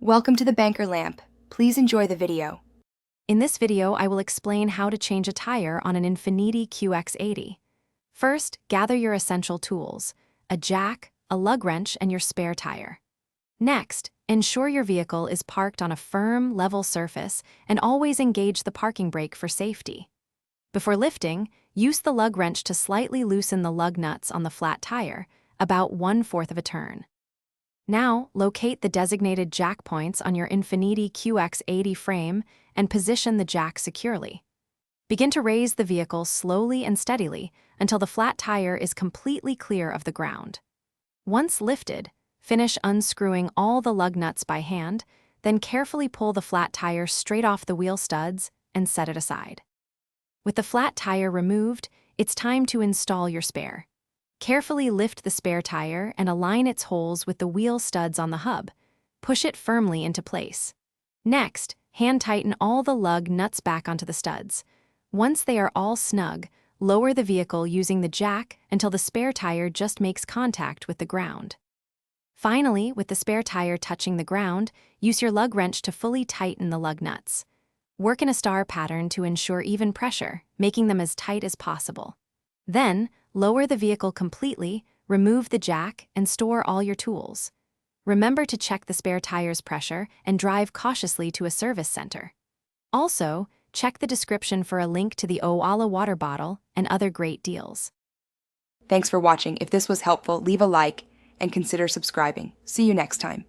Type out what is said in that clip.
Welcome to the Banker Lamp. Please enjoy the video. In this video, I will explain how to change a tire on an Infiniti QX80. First, gather your essential tools: a jack, a lug wrench, and your spare tire. Next, ensure your vehicle is parked on a firm, level surface and always engage the parking brake for safety. Before lifting, use the lug wrench to slightly loosen the lug nuts on the flat tire, about 1/4 of a turn. Now, locate the designated jack points on your Infiniti QX80 frame and position the jack securely. Begin to raise the vehicle slowly and steadily until the flat tire is completely clear of the ground. Once lifted, finish unscrewing all the lug nuts by hand, then carefully pull the flat tire straight off the wheel studs and set it aside. With the flat tire removed, it's time to install your spare. Carefully lift the spare tire and align its holes with the wheel studs on the hub. Push it firmly into place. Next, hand tighten all the lug nuts back onto the studs. Once they are all snug, lower the vehicle using the jack until the spare tire just makes contact with the ground. Finally, with the spare tire touching the ground, use your lug wrench to fully tighten the lug nuts. Work in a star pattern to ensure even pressure, making them as tight as possible. Then, lower the vehicle completely, remove the jack, and store all your tools. Remember to check the spare tire's pressure and drive cautiously to a service center. Also, check the description for a link to the Owala water bottle and other great deals. Thanks for watching. If this was helpful, leave a like and consider subscribing. See you next time.